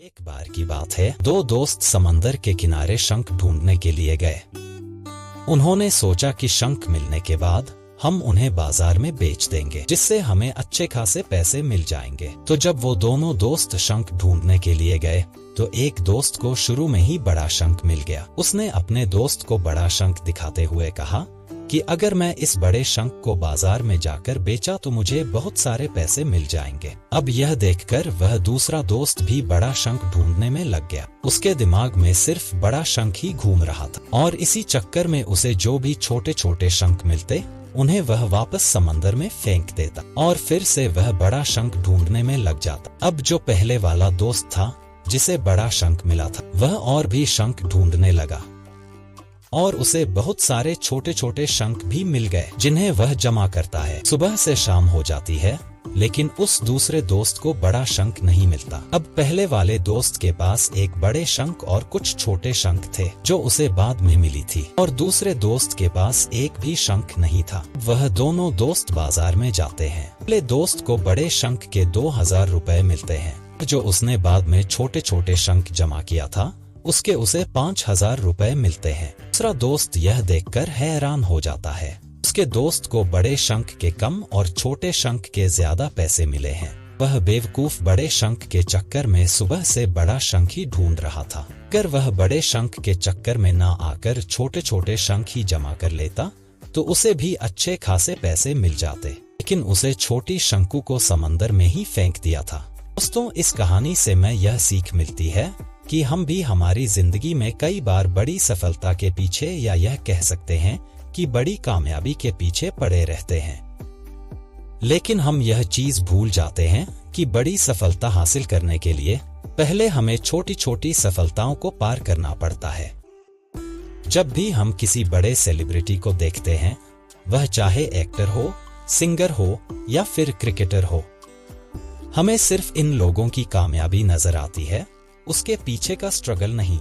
एक बार की बात है, दो दोस्त समंदर के किनारे शंख ढूंढने के लिए गए। उन्होंने सोचा कि शंख मिलने के बाद हम उन्हें बाजार में बेच देंगे, जिससे हमें अच्छे खासे पैसे मिल जाएंगे। तो जब वो दोनों दोस्त शंख ढूंढने के लिए गए तो एक दोस्त को शुरू में ही बड़ा शंख मिल गया। उसने अपने दोस्त को बड़ा शंख दिखाते हुए कहा कि अगर मैं इस बड़े शंख को बाजार में जाकर बेचा तो मुझे बहुत सारे पैसे मिल जाएंगे। अब यह देखकर वह दूसरा दोस्त भी बड़ा शंख ढूंढने में लग गया। उसके दिमाग में सिर्फ बड़ा शंख ही घूम रहा था और इसी चक्कर में उसे जो भी छोटे छोटे शंख मिलते उन्हें वह वापस समंदर में फेंक देता और फिर से वह बड़ा शंख ढूंढने में लग जाता। अब जो पहले वाला दोस्त था जिसे बड़ा शंख मिला था, वह और भी शंख ढूंढने लगा और उसे बहुत सारे छोटे छोटे शंख भी मिल गए जिन्हें वह जमा करता है। सुबह से शाम हो जाती है लेकिन उस दूसरे दोस्त को बड़ा शंख नहीं मिलता। अब पहले वाले दोस्त के पास एक बड़े शंख और कुछ छोटे शंख थे जो उसे बाद में मिली थी और दूसरे दोस्त के पास एक भी शंख नहीं था। वह दोनों दोस्त बाजार में जाते हैं। पहले दोस्त को बड़े शंख के 2000 रुपए मिलते हैं, जो उसने बाद में छोटे छोटे शंख जमा किया था उसके उसे 5000 रुपए मिलते हैं। दूसरा दोस्त यह देखकर हैरान हो जाता है। उसके दोस्त को बड़े शंख के कम और छोटे शंख के ज्यादा पैसे मिले हैं। वह बेवकूफ बड़े शंख के चक्कर में सुबह से बड़ा शंख ही ढूंढ रहा था। अगर वह बड़े शंख के चक्कर में ना आकर छोटे छोटे शंख ही जमा कर लेता तो उसे भी अच्छे खासे पैसे मिल जाते, लेकिन उसे छोटी शंकु को समंदर में ही फेंक दिया था। दोस्तों, इस कहानी से मैं यह सीख मिलती है कि हम भी हमारी जिंदगी में कई बार बड़ी सफलता के पीछे या यह कह सकते हैं कि बड़ी कामयाबी के पीछे पड़े रहते हैं, लेकिन हम यह चीज भूल जाते हैं कि बड़ी सफलता हासिल करने के लिए पहले हमें छोटी छोटी सफलताओं को पार करना पड़ता है। जब भी हम किसी बड़े सेलिब्रिटी को देखते हैं, वह चाहे एक्टर हो, सिंगर हो या फिर क्रिकेटर हो, हमें सिर्फ इन लोगों की कामयाबी नजर आती है, उसके पीछे का स्ट्रगल नहीं।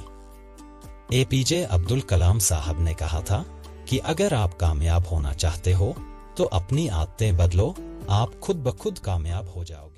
एपीजे अब्दुल कलाम साहब ने कहा था कि अगर आप कामयाब होना चाहते हो तो अपनी आदतें बदलो, आप खुद ब खुद कामयाब हो जाओगे।